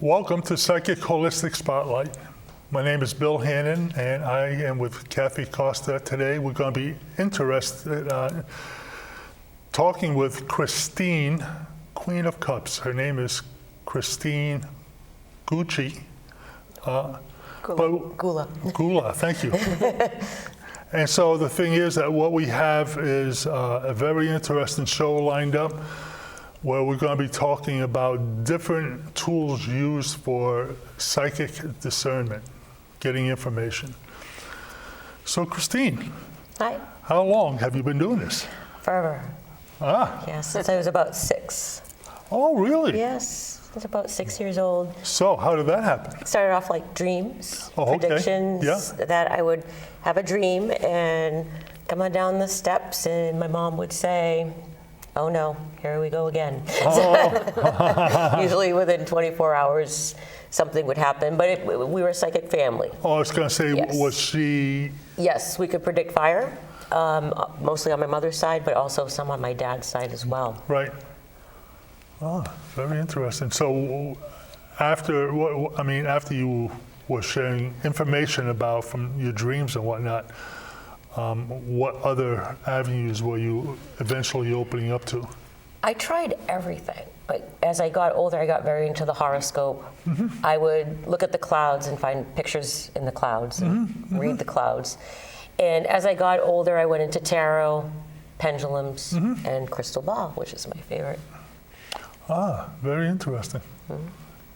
Welcome to Psychic Holistic Spotlight. My name is Bill Hannon, and I am with Kathy Costa. Today we're going to be interested talking with Kristene, Queen of Cups. Her name is Kristene Gucci. Gulla, thank you. And so the thing is that what we have is a very interesting show lined up where we're going to be talking about different tools used for psychic discernment, getting information. So Kristene, hi. How long have you been doing this? Forever. Yeah, since I was about 6. Oh, really? Yes, I was about 6 years old. So how did that happen? It started off like dreams, okay. predictions, Yeah. that I would have a dream and come on down the steps and my mom would say, oh no, here we go again. Oh. Usually within 24 hours something would happen, but we were a psychic family. Oh, I was going to say, Yes. Was she? Yes, we could predict fire, mostly on my mother's side, but also some on my dad's side as well. Right. Oh, very interesting. So after you were sharing information about from your dreams and whatnot, what other avenues were you eventually opening up to? I tried everything. Like, as I got older, I got very into the horoscope. Mm-hmm. I would look at the clouds and find pictures in the clouds and read the clouds. And as I got older, I went into tarot, pendulums, and crystal ball, which is my favorite. Ah, very interesting.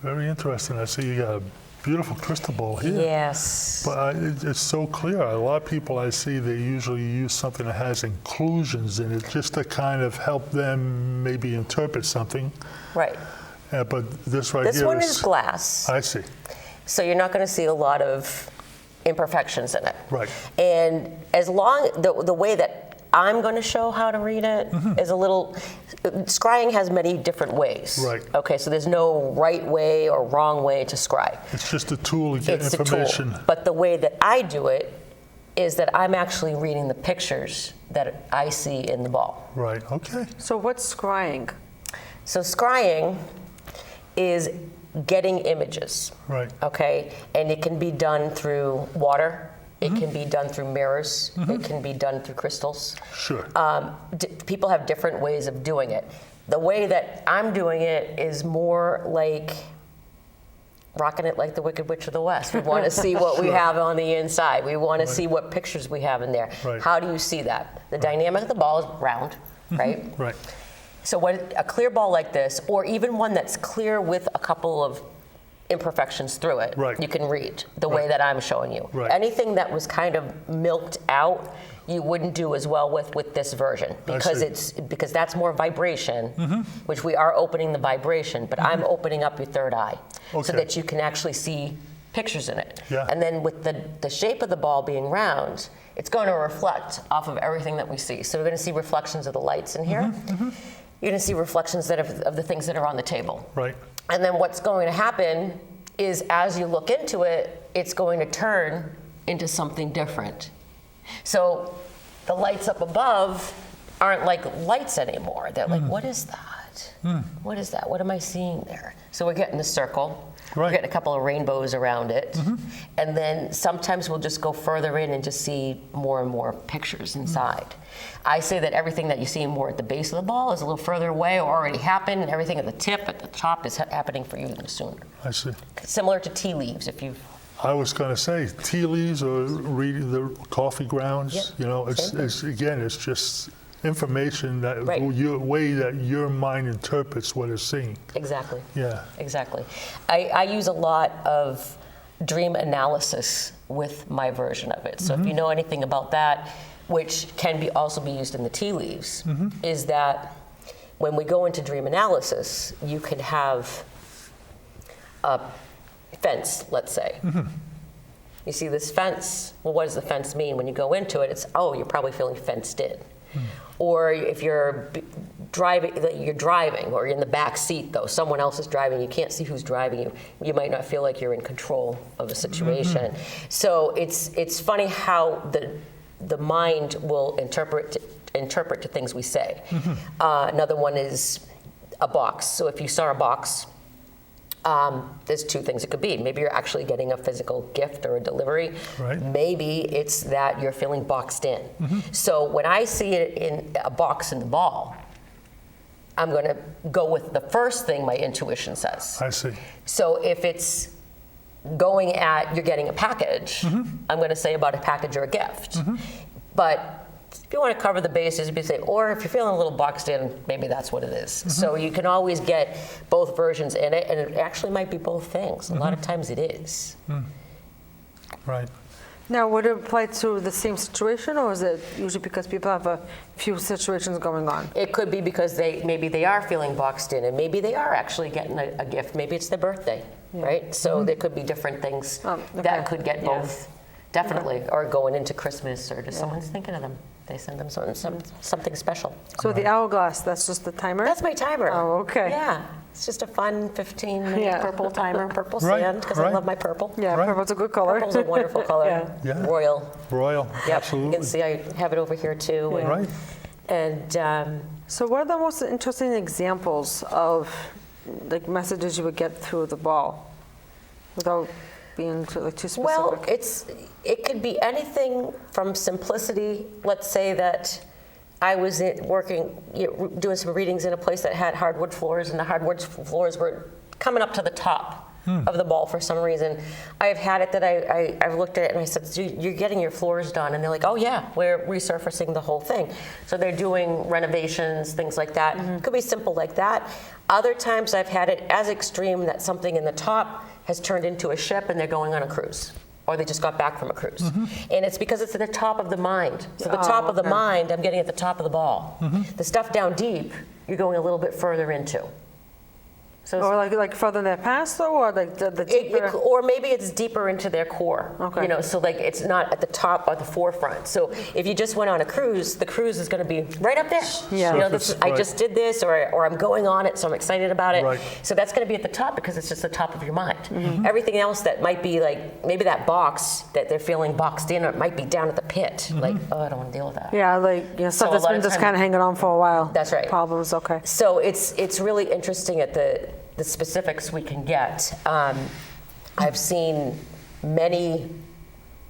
Very interesting. I see you got a beautiful crystal ball here. Yes. But it's so clear. A lot of people I see, they usually use something that has inclusions in it just to kind of help them maybe interpret something. Right. But this right This here one is glass. I see. So you're not going to see a lot of imperfections in it. Right. And as long, the way that I'm going to show how to read it is a little, scrying has many different ways. Right. Okay, so there's no right way or wrong way to scry. It's just a tool to get It's information. a tool. But the way that I do it is that I'm actually reading the pictures that I see in the ball. Right, okay. So what's scrying? So scrying is getting images. Right. Okay, and it can be done through water. It can be done through mirrors. It can be done through crystals. Sure. People have different ways of doing it. The way that I'm doing it is more like rocking it like the Wicked Witch of the West. We want to see what we have on the inside. We want to see what pictures we have in there. Right. How do you see that? The dynamic of the ball is round, right? Right. So what a clear ball like this, or even one that's clear with a couple of imperfections through it, Right. you can read the way that I'm showing you. Right. Anything that was kind of milked out, you wouldn't do as well with this version because that's more vibration, which we are opening the vibration, but I'm opening up your third eye so Okay. that you can actually see pictures in it. Yeah. And then with the shape of the ball being round, it's going to reflect off of everything that we see. So we're going to see reflections of the lights in here. You're going to see reflections of the things that are on the table. Right. And then what's going to happen is as you look into it, it's going to turn into something different. So the lights up above aren't like lights anymore. They're like, what is that? What is that? What am I seeing there? So we're getting the circle. Right. We're getting a couple of rainbows around it. And then sometimes we'll just go further in and just see more and more pictures inside. I say that everything that you see more at the base of the ball is a little further away or already happened, and everything at the tip, at the top, is happening for you even sooner. I see. Similar to tea leaves, if you've... I was going to say tea leaves or reading the coffee grounds. Yep. You know, it's just information that Right. your way that your mind interprets what it's seeing. Exactly. Yeah. Exactly. I use a lot of dream analysis with my version of it. So if you know anything about that, which can also be used in the tea leaves, is that when we go into dream analysis, you can have a fence, let's say. You see this fence, well, what does the fence mean? When you go into it, it's, oh, you're probably feeling fenced in. Or if you're driving, or you're in the back seat though, someone else is driving, you can't see who's driving you, you might not feel like you're in control of a situation. So it's funny how the mind will interpret to things we say. Another one is a box. So if you saw a box there's two things it could be. Maybe you're actually getting a physical gift or a delivery. Right. Maybe it's that you're feeling boxed in. So when I see it in a box in the ball, I'm going to go with the first thing my intuition says. I see. So if it's going at you're getting a package, I'm going to say about a package or a gift. But if you want to cover the bases, you say, or if you're feeling a little boxed in, maybe that's what it is. So you can always get both versions in it, and it actually might be both things. A lot of times it is. Right. Now, would it apply to the same situation, or is it usually because people have a few situations going on? It could be because maybe they are feeling boxed in, and maybe they are actually getting a gift. Maybe it's their birthday, right? So there could be different things that could get both, definitely, or going into Christmas, or just someone's thinking of them. They send them something special. So the hourglass, that's just the timer? That's my timer. Oh, okay. Yeah. It's just a fun 15-minute purple timer, purple sand, because I love my purple. Yeah, Right. purple's a good color. Purple's a wonderful color. Yeah. Royal. Royal. Yep. Absolutely. You can see I have it over here too. And, Right. and So what are the most interesting examples of like messages you would get through the ball without being too specific? well, it could be anything from simplicity. Let's say that I was doing some readings in a place that had hardwood floors, and the hardwood floors were coming up to the top of the ball for some reason. I've had it that I've looked at it and I said, you're getting your floors done. And they're like, oh yeah, we're resurfacing the whole thing. So they're doing renovations, things like that. Could be simple like that. Other times I've had it as extreme that something in the top has turned into a ship and they're going on a cruise. Or they just got back from a cruise. And it's because it's at the top of the mind. So the top of the mind, I'm getting at the top of the ball. The stuff down deep, you're going a little bit further into. So Or like further in their past, though, or like the deeper? or maybe it's deeper into their core. Okay. You know, so like it's not at the top or the forefront. So if you just went on a cruise, the cruise is going to be right up there. Yeah. You know, Surface, I right. just did this, or I'm going on it, so I'm excited about it. Right. So that's going to be at the top because it's just the top of your mind. Everything else that might be like maybe that box that they're feeling boxed in, or it might be down at the pit. Like, oh, I don't want to deal with that. Yeah, like stuff So a that's lot been of just time- kind of hanging on for a while. That's right. Problems, okay. So it's really interesting at the specifics we can get. I've seen many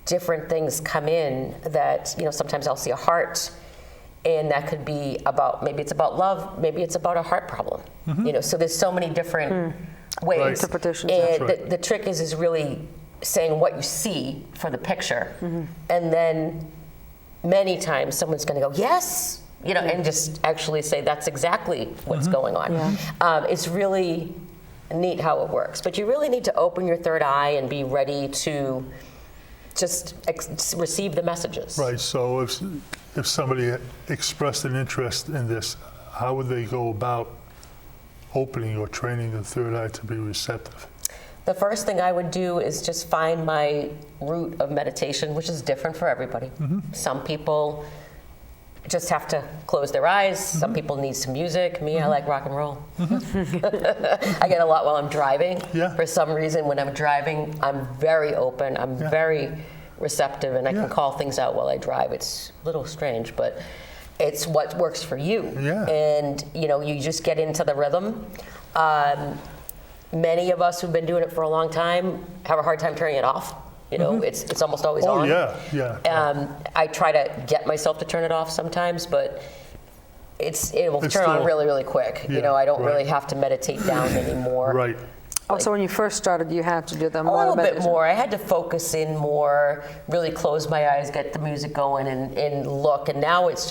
different things come in that, you know, sometimes I'll see a heart, and that could be about, maybe it's about love, maybe it's about a heart problem. You know, so there's so many different ways. Right. Interpretations, And that's right. the trick is really saying what you see for the picture, and then many times someone's going to go, yes, you know, and just actually say that's exactly what's going on. It's really neat how it works, but you really need to open your third eye and be ready to just receive the messages. Right. So if somebody expressed an interest in this, how would they go about opening or training the third eye to be receptive? The first thing I would do is just find my route of meditation, which is different for everybody. Some people just have to close their eyes. Some people need some music. Me, I like rock and roll. I get a lot while I'm driving. Yeah. For some reason, when I'm driving, I'm very open. I'm very receptive, and I can call things out while I drive. It's a little strange, but it's what works for you. Yeah. And you know, you just get into the rhythm. Many of us who've been doing it for a long time have a hard time turning it off. You know, it's almost always on. Oh, yeah. I try to get myself to turn it off sometimes, but it will It's turn on still- really, really quick. Yeah, You know, I don't right. really have to meditate down anymore. Right. Also, when you first started, you had to do them A little bit meditation. more. I had to focus in more, really close my eyes, get the music going, and look. And now it's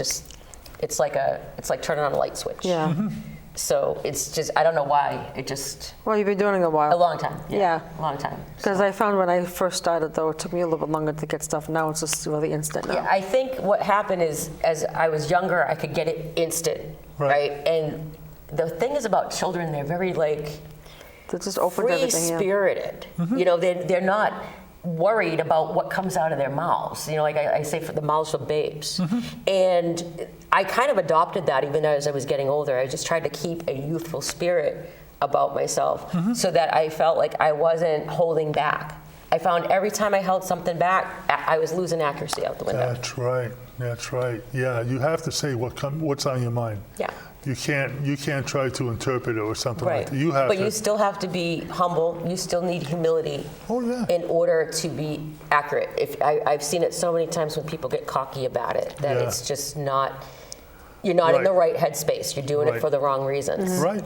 like turning on a light switch. Yeah. So it's just, I don't know why. It just, Well, you've been doing it a while. a long time. Yeah. A long time. Because I found when I first started, though, it took me a little bit longer to get stuff. Now it's just really instant now. Yeah, I think what happened is, as I was younger, I could get it instant, Right. And the thing is about children, they're very like They just opened everything, yeah. free-spirited. You know, they're not worried about what comes out of their mouths. You know, like I say, for the mouths for babes. And I kind of adopted that even as I was getting older. I just tried to keep a youthful spirit about myself so that I felt like I wasn't holding back. I found every time I held something back, I was losing accuracy out the window. That's right. That's right. Yeah, you have to say what's on your mind. Yeah. You can't try to interpret it or something Right. like that. You have but to. you still have to be humble. You still need humility Oh, yeah. in order to be accurate. I've seen it so many times when people get cocky about it, that Yeah. it's just not, you're not in the right headspace. You're doing Right. it for the wrong reasons. Right.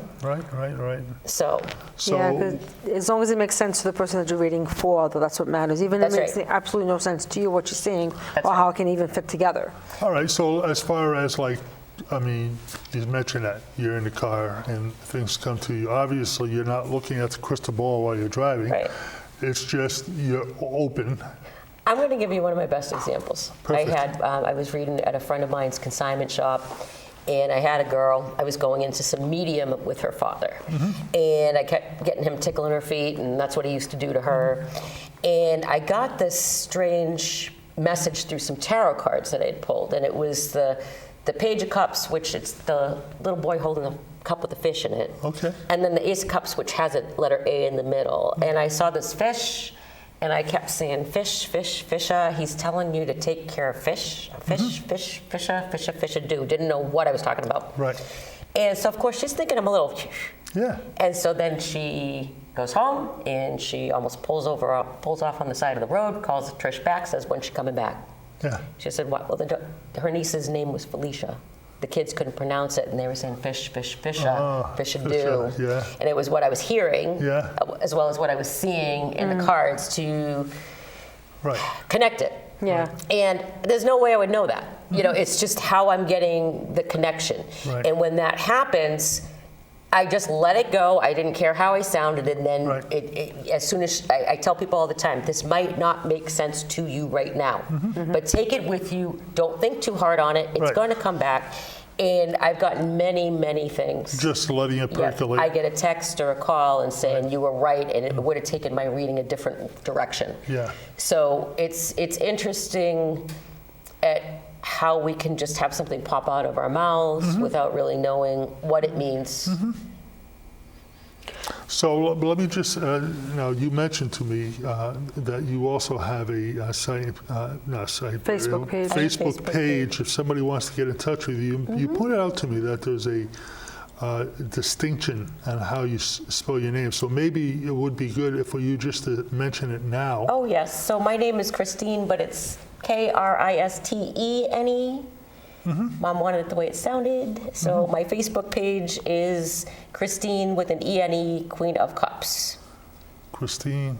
So, So, Yeah, 'cause as long as it makes sense to the person that you're reading for, that's what matters. Even if it That's makes right. absolutely no sense to you what you're seeing, That's or right. how it can even fit together. all right, so as far as like, I mean, you mentioned that you're in the car and things come to you. Obviously, you're not looking at the crystal ball while you're driving. Right. It's just you're open. I'm going to give you one of my best examples. Perfect. I was reading at a friend of mine's consignment shop, and I had a girl. I was going into some medium with her father, and I kept getting him tickling her feet, and that's what he used to do to her. And I got this strange message through some tarot cards that I had pulled, and it was the Page of Cups, which it's the little boy holding a cup with a fish in it. Okay. And then the Ace of Cups, which has a letter A in the middle. And I saw this fish, and I kept saying, fish, fish, fisha. He's telling you to take care of fish. Fish, fish, fisha, fisha, fisha, do. Didn't know what I was talking about. Right. And so, of course, she's thinking I'm a little... Yeah. And so then she goes home, and she almost pulls off on the side of the road, calls Trish back, says, when's she coming back? Yeah. She said, what? Well, her niece's name was Felicia. The kids couldn't pronounce it, and they were saying fish, fish, fisha, fisha do. fisha, yeah. And it was what I was hearing, Yeah. as well as what I was seeing in the cards to Right. connect it. Yeah. And there's no way I would know that. You know, it's just how I'm getting the connection. Right. And when that happens, I just let it go. I didn't care how I sounded. And then Right. as soon as I tell people all the time, this might not make sense to you right now, but take it with you. Don't think too hard on it. It's Right. going to come back. And I've gotten many, many things. Just letting it Yeah, percolate. I get a text or a call and saying you were right, and it would have taken my reading a different direction. Yeah. So it's interesting at how we can just have something pop out of our mouths without really knowing what it means. So let me just, now you mentioned to me that you also have a site, not site, but Facebook page. Facebook Facebook page. If somebody wants to get in touch with you, you pointed out to me that there's a distinction on how you spell your name. So maybe it would be good for you just to mention it now. Oh yes, so my name is Kristene, but it's Kristene. Mom wanted it the way it sounded. So my Facebook page is Kristene with an E-N-E, Queen of Cups. Kristene,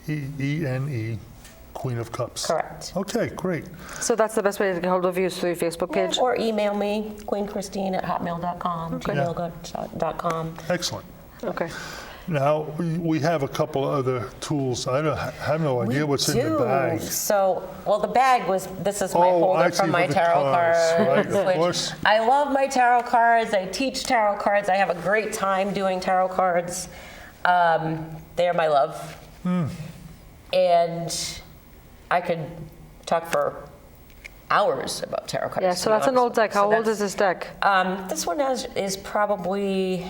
E-N-E, Queen of Cups. Correct. Okay, great. So that's the best way to get hold of you is through your Facebook page? Or email me, queenkristene@hotmail.com, gmail.com. Excellent. Okay. Now, we have a couple other tools. I have no idea what's in the bag. So, well, the bag was, this is my Oh, folder I see, from my with the tarot cards, cards. right, of which course. I love my tarot cards. I teach tarot cards. I have a great time doing tarot cards. They are my love. And I could talk for hours about tarot cards. Yeah, to so be that's an honest old with you. deck. How So old is this deck? this one is probably,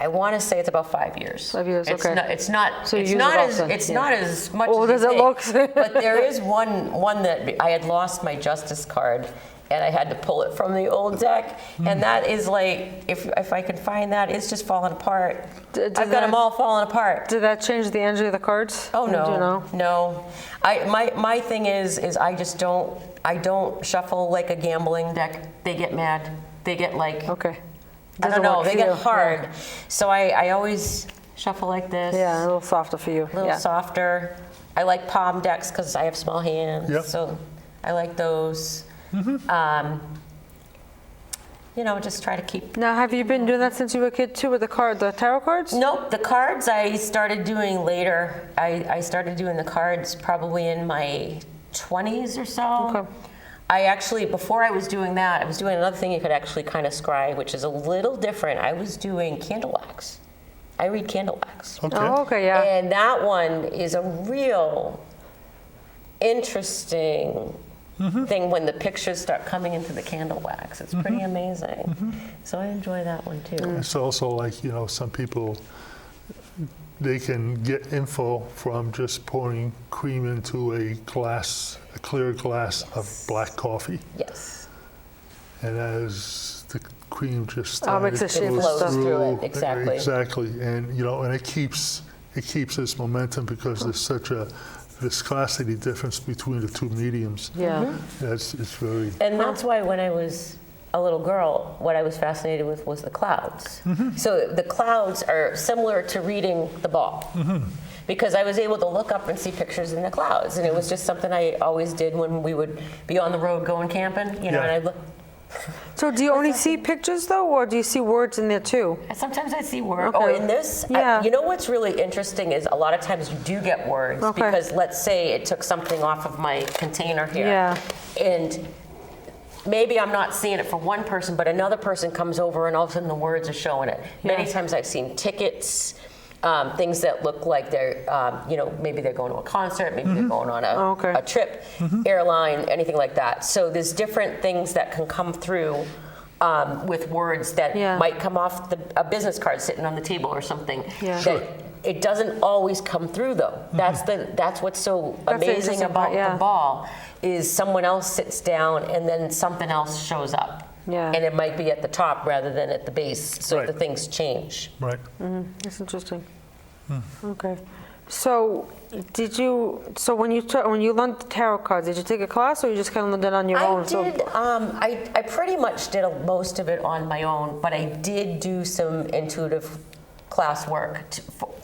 I want to say it's about 5 years. 5 years, It's okay. not, it's not, So you it's use not it as, often, it's yeah. not as much Old as as you it looks. think. But there is one that I had lost my justice card, and I had to pull it from the old deck, and that is like, if I can find that, it's just falling apart. Did I've got them that- all falling apart. Did that change the energy of the cards? Oh Do you no, know? no. My thing is I just don't shuffle like a gambling deck. They get mad. They get like, Okay. I don't Doesn't know. work They for get you. hard. So I always shuffle like this. Yeah, a little softer for you. A little Yeah. softer. I like palm decks because I have small hands. Yep. So I like those. Just try to keep. Now, have you been doing that since you were a kid too with the tarot cards? Nope, the cards I started doing later. I started doing the cards probably in my 20s or so. Okay. I actually, before I was doing that, I was doing another thing you could actually kind of scry, which is a little different. I was doing candle wax. I read candle wax. Okay. Oh, okay, yeah. And that one is a real interesting thing when the pictures start coming into the candle wax. It's pretty amazing. So I enjoy that one too. It's also like, some people, they can get info from just pouring cream into a clear glass of black coffee. Yes. And as the cream just makes it shift flows stuff. through it, exactly. Exactly, and and it keeps its momentum because there's such a viscosity difference between the two mediums. Yeah. It's very. And that's why when I was a little girl, what I was fascinated with was the clouds. So the clouds are similar to reading the ball. Because I was able to look up and see pictures in the clouds. And it was just something I always did when we would be on the road going camping, and I'd look. So do you only see pictures though, or do you see words in there too? Sometimes I see words. Okay. Oh, in this, Yeah. you know what's really interesting is a lot of times you do get words Okay. because let's say it took something off of my container here. Yeah. And maybe I'm not seeing it for one person, but another person comes over and all of a sudden the words are showing it. Many Yeah. times I've seen tickets, things that look like they're, maybe they're going to a concert, maybe they're going on Okay. a trip, airline, anything like that. So there's different things that can come through with words that Yeah. might come off a business card sitting on the table or something. Yeah. That it doesn't always come through though. That's what's so That's the amazing interesting about part, yeah. the ball is someone else sits down and then something else shows up. Yeah. And it might be at the top rather than at the base, so Right. the things change. Right. That's interesting. Okay. So when you learned the tarot cards, did you take a class or you just kind of learned it on your own? I pretty much did most of it on my own, but I did do some intuitive class work.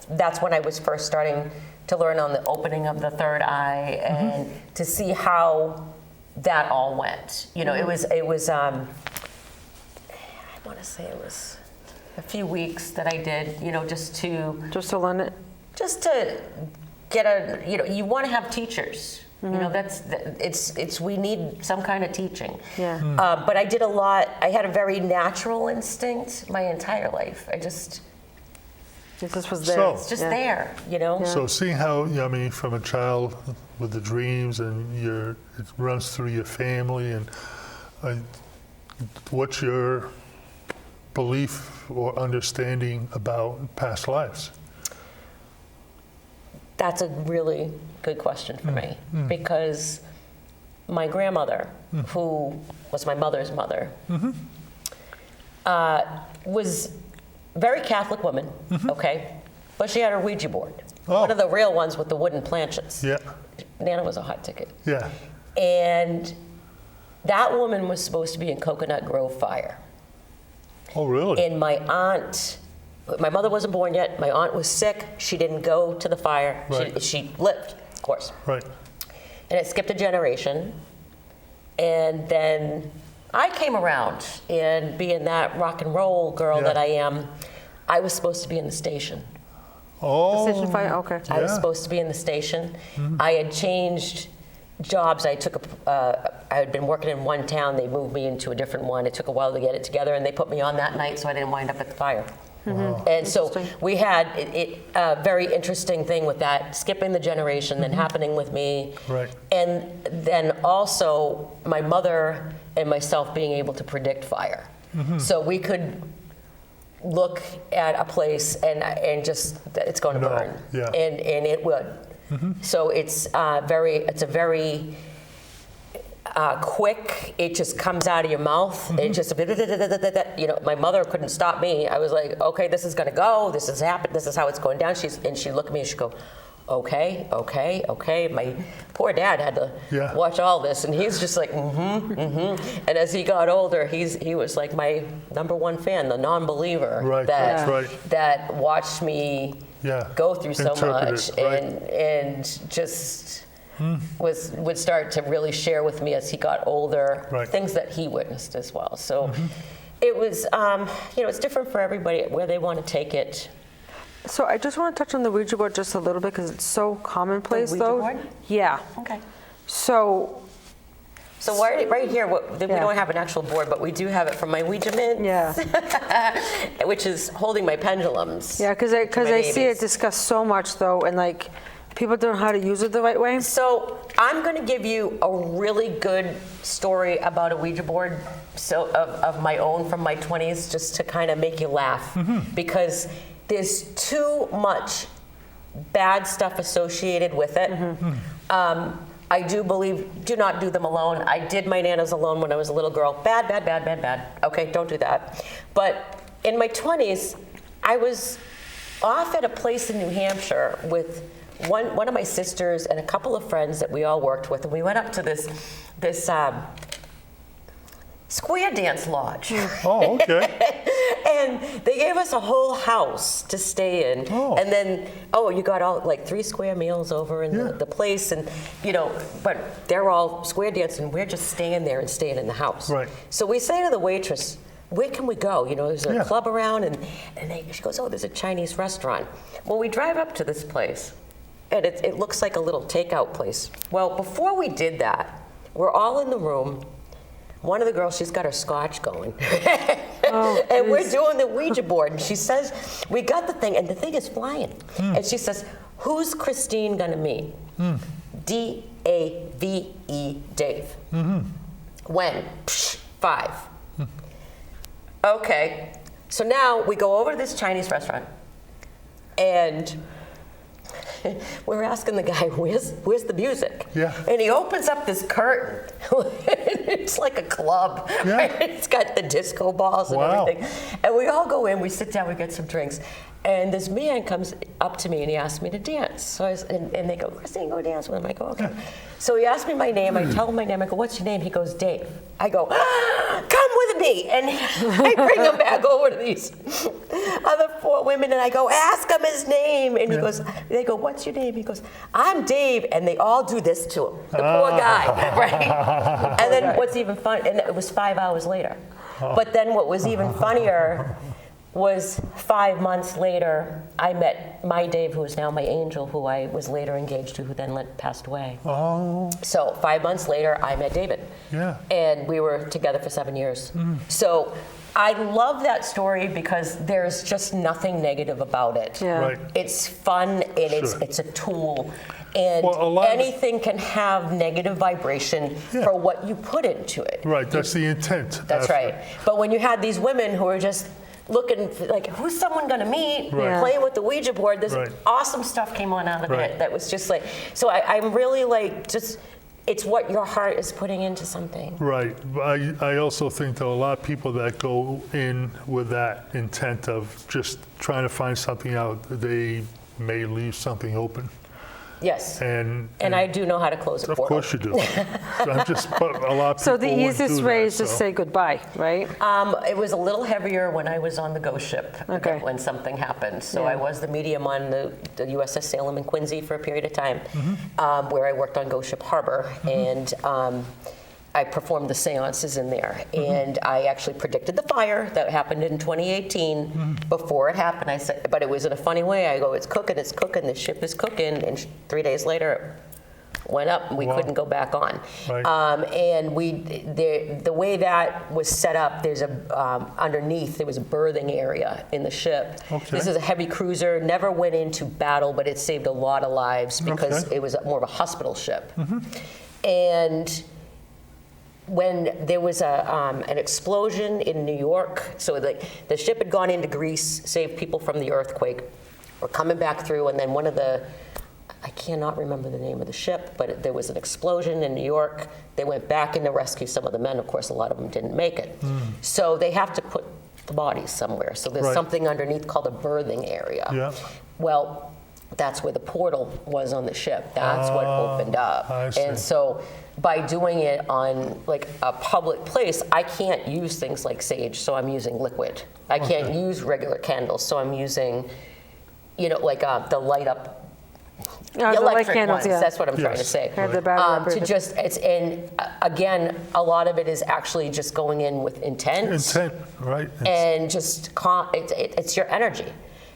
That's when I was first starting to learn on the opening of the third eye and to see how that all went. It was I want to say it was a few weeks that I did, just to learn it? just to get you want to have teachers. We need some kind of teaching. Yeah. But I did a lot. I had a very natural instinct my entire life. It just was there. So- it's just Yeah. there. So seeing how, from a child with the dreams and it runs through your family, and what's your belief or understanding about past lives? That's a really good question for me because my grandmother, who was my mother's mother, was a very Catholic woman, okay? But she had her Ouija board. Oh. One of the real ones with the wooden planchets. Yeah, Nana was a hot ticket. yeah. And that woman was supposed to be in Coconut Grove Fire. Oh, really? And my mother wasn't born yet. My aunt was sick. She didn't go to the fire. Right. She lived, of course. Right. And it skipped a generation. And then I came around, and being that rock and roll girl Yeah. that I am, I was supposed to be in the station. Oh, Station fire? Okay. I was Yeah. supposed to be in the station. I had changed jobs. I had been working in one town. They moved me into a different one. It took a while to get it together, and they put me on that night, so I didn't wind up at the fire. And so Interesting. we had a very interesting thing with that, skipping the generation, then happening with me. Right. And then also my mother and myself being able to predict fire. So we could look at a place and just, it's going to No, burn. yeah. And it would. So it's a very quick, it just comes out of your mouth. It just, my mother couldn't stop me. I was like, okay, this is going to go. This has happened. This is how it's going down. She'd look at me and she'd go, okay. My poor dad had to Yeah. watch all this, and he's just like, And as he got older, he was like my number one fan, the non-believer Right, that that's right. that watched me Yeah. go through so Interpret much, it, right. and just would start to really share with me as he got older Right. things that he witnessed as well. So it was, it's different for everybody where they want to take it. So I just want to touch on the Ouija board just a little bit because it's so commonplace, Ouija though. board? Yeah. Okay. So So right here, we Yeah. don't have an actual board, but we do have it from my Ouija mint, yeah, which is holding my pendulums. yeah, because my I see babies. it discussed so much though, and like people don't know how to use it the right way. So I'm going to give you a really good story about a Ouija board, of my own from my 20s, just to kind of make you laugh, because there's too much bad stuff associated with it. I do believe, do not do them alone. I did my nanas alone when I was a little girl. Bad, bad, bad, bad, bad. Okay, don't do that. But in my 20s, I was off at a place in New Hampshire with one of my sisters and a couple of friends that we all worked with, and we went up to this square dance lodge. Oh, okay. And they gave us a whole house to stay in. Oh. And then, you got all like 3 square meals over in the place, and but they're all square dancing. We're just staying there and staying in the house. Right. So we say to the waitress, where can we go? There's a Yeah. club around, and she goes, there's a Chinese restaurant. Well, we drive up to this place, and it looks like a little takeout place. Well, before we did that, we're all in the room. One of the girls, she's got her scotch going. And we're doing the Ouija board, and she says, we got the thing, and the thing is flying. And she says, who's Kristene gonna meet? D-A-V-E, Dave. When? 5. Okay, so now we go over to this Chinese restaurant, and we're asking the guy, where's the music? Yeah. And he opens up this curtain. It's like a club. Yeah. Right? It's got the disco balls and Wow. everything. And we all go in, we sit down, we get some drinks. And this man comes up to me and he asks me to dance. So and they go, Kristene, go dance with him. I go, okay. So he asked me my name. I tell him my name. I go, what's your name? He goes, Dave. I go, come with me. And I bring him back over to these other 4 women, and I go, ask him his name. And he goes, they go, what's your name? He goes, I'm Dave. And they all do this to him, the poor guy, right? And then what's even fun, and it was 5 hours later. But then what was even funnier was 5 months later, I met my Dave, who is now my angel, who I was later engaged to, who then passed away. Oh, So 5 months later, I met David. yeah. And we were together for 7 years. So I love that story because there's just nothing negative about it. Yeah. Right. It's fun, and it's a tool. And Well, a lot of- anything can have negative vibration Yeah. for what you put into it. Right, that's the intent. That's right. But when you had these women who are just looking for, like, who's someone going to meet, Right. playing with the Ouija board, this Right. awesome stuff came on out of Right. it that was just like, so I'm really like, just, it's what your heart is putting into something. Right. I also think there are a lot of people that go in with that intent of just trying to find something out. They may leave something open. Yes. And I do know how to close a of portal. course you do. But a lot of people So the wouldn't easiest do way that, is just so- say goodbye, right? It was a little heavier when I was on the ghost ship Okay. when something happened. So Yeah. I was the medium on the USS Salem and Quincy for a period of time, where I worked on Ghost Ship Harbor, and I performed the seances in there. And I actually predicted the fire that happened in 2018 before it happened. I said, but it was in a funny way. I go, it's cooking, the ship is cooking, and 3 days later, went up, and we Wow. couldn't go back on. Right. And the way that was set up, there's underneath there was a berthing area in the ship. Okay. This is a heavy cruiser, never went into battle, but it saved a lot of lives because Okay. it was more of a hospital ship. And when there was an explosion in New York, so the ship had gone into Greece, saved people from the earthquake. We're coming back through, and then I cannot remember the name of the ship, but there was an explosion in New York. They went back in to rescue some of the men. Of course, a lot of them didn't make it. So they have to put the bodies somewhere. So there's Right. something underneath called a berthing area. Yeah. Well, that's where the portal was on the ship. That's what opened up. I see. And so by doing it on like a public place, I can't use things like sage, so I'm using liquid. I can't use regular candles, so I'm using, like the light up, the light electric candles, ones. yeah. That's what I'm trying to Yes. say. Have the battery operated. And again, a lot of it is actually just going in with intent. Intent, right? And just it's your energy.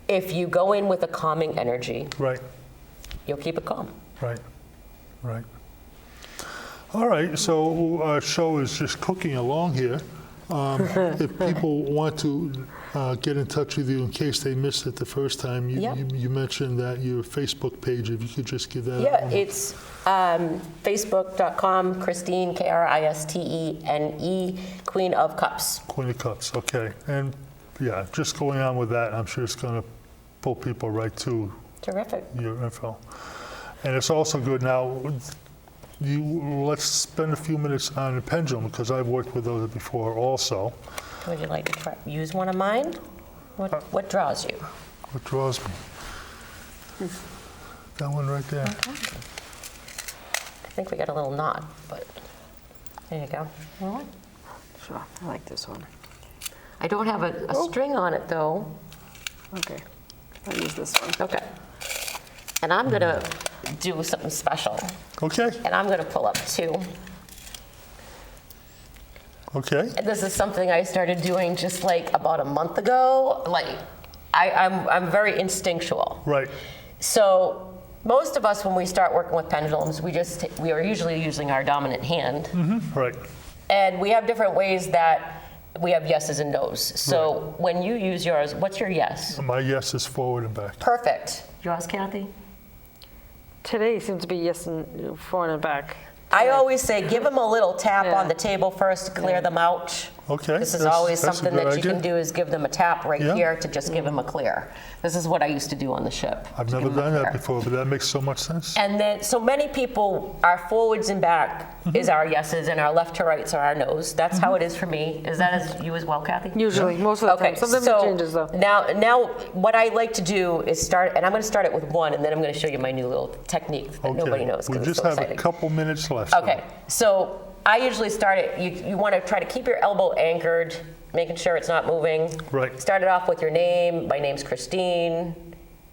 If you go in with a calming energy, Right, you'll keep it calm. right. All right, so our show is just cooking along here. If people want to get in touch with you in case they missed it the first time, Yeah. you mentioned that your Facebook page, if you could just give that Yeah, out. it's facebook.com, Kristene, Kristene, Queen of Cups. Queen of Cups, okay. And yeah, just going on with that, I'm sure it's going to pull people right to Terrific. your info. And it's also good now, let's spend a few minutes on the pendulum, because I've worked with those before also. Would you like to use one of mine? What draws you? What draws me? That one right there. Okay. I think we got a little knot, but there you go. Sure, I like this one. I don't have a string on it though. Okay, I'll use this one. Okay. And I'm gonna do something special. Okay, And I'm gonna pull up 2. okay. And this is something I started doing just like about a month ago. Like, I'm very instinctual. Right, So most of us, when we start working with pendulums, we are usually using our dominant hand. right. And we have different ways that we have yeses and nos. So when you use yours, what's your yes? My yes is forward and back. Perfect. Yours, Kathy? Today seems to be yes and forward and back. I always say give them a little tap Yeah. on the table first to clear them out. Okay. This is that's- always that's a something good that you can idea. do is give them a tap right Yeah. here to just give them a clear. This is what I used to do on the ship. I've to never give them a done that clear. before, but that makes so much sense. And then, so many people, our forwards and back is our yeses, and our left to rights are our nos. That's how it is for me. Is that as you as well, Kathy? Usually, most of the time. Sometimes it changes though. Now, what I like to do is start, and I'm going to start it with 1, and then I'm going to show you my new little technique that nobody knows We because it's just so have a exciting. couple minutes left. Okay, so I usually start it, you want to try to keep your elbow anchored, making sure it's not moving. Right. Start it off with your name. My name's Kristene.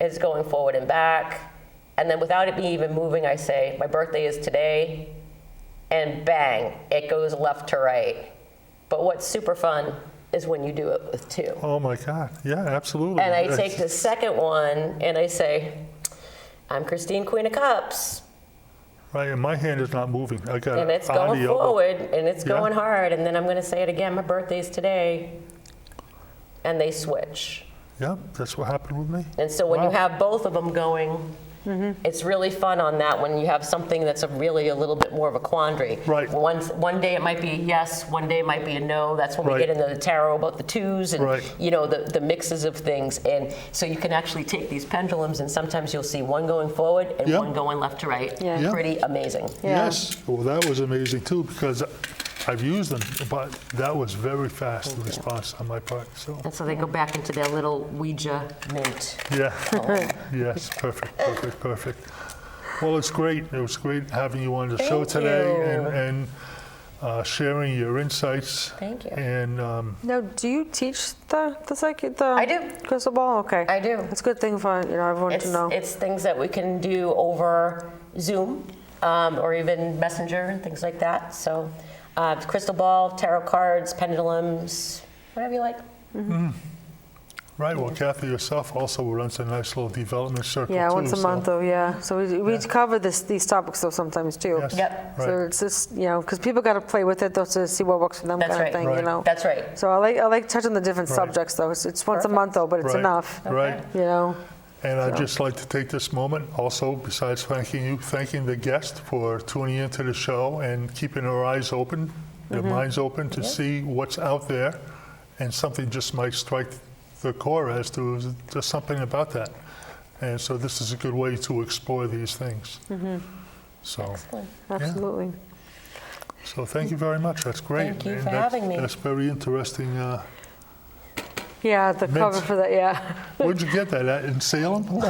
It's going forward and back. And then without it even moving, I say, my birthday is today. And bang, it goes left to right. But what's super fun is when you do it with 2. Oh my God, yeah, absolutely. And I take the second one and I say, I'm Kristene, Queen of Cups. Right, and my hand is not moving. I got And it's it on going the elbow. forward, and it's Yeah. going hard, and then I'm going to say it again, my birthday's today, and they switch. Yeah, that's what happened with me. And so when you Wow. have both of them going, it's really fun on that when you have something that's really a little bit more of a quandary. Right. One day it might be a yes, one day it might be a no. That's when we Right. get into the tarot about the 2s and Right. the mixes of things. And so you can actually take these pendulums, and sometimes you'll see one going forward and Yeah. one going left to right. Yeah. Yeah. Pretty amazing. Yeah. Yes, well, that was amazing too, because I've used them, but that was very fast, the response on my part, so, And so they go back into their little Ouija mint. yeah. Yes, perfect, perfect, perfect. Well, it's great. It was great having you on the show Thank today you. and sharing your insights. Thank you. And Now, do you teach the psychic, the I do. crystal ball? Okay. I do. It's a good thing for everyone to know. It's things that we can do over Zoom or even Messenger and things like that. So crystal ball, tarot cards, pendulums, whatever you like. right, well, Kathy yourself also runs a nice little development circle Yeah, too. once a so- month though. Yeah. So we Yeah. cover these topics though sometimes too. Yes, Yep. So right. it's just because people got to play with it though to see what works for them, That's kind right. of thing, Right. you know. That's right. So I like touching the different Right. subjects though. It's once a Perfect. month though, but it's Right. enough, Right. you know. And I'd just like to take this moment also, besides thanking you, thanking the guest for tuning into the show and keeping their eyes open, their minds open to see what's out there. And something just might strike the core as to just something about that. And so this is a good way to explore these things. So, Excellent. Absolutely. so thank you very much. That's great. Thank you And for that's- having me. That's very interesting. Yeah, the Mint. cover for that. Yeah. Where'd you get that? In Salem? No,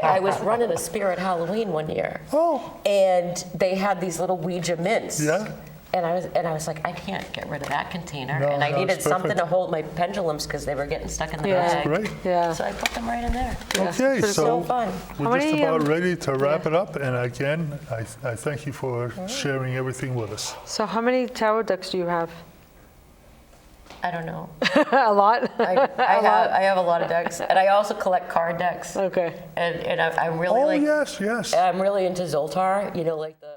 I was running a Spirit Halloween one year, Oh, and they had these little Ouija mints. yeah. And I was like, I can't get rid of that container, No, and I no, needed it's something perfect. to hold my pendulums because they were getting stuck in the Yeah. bag. Great. Yeah. So I put them right in there. Okay, It's So so fun. we're How just many, about ready to wrap it up. And again, I thank you for Mm-hmm. sharing everything with us. So how many tarot decks do you have? I don't know. A lot. I have a lot of decks, and I also collect card decks. Okay. And I'm really Oh, like yes, yes. I'm really into Zoltar. Like the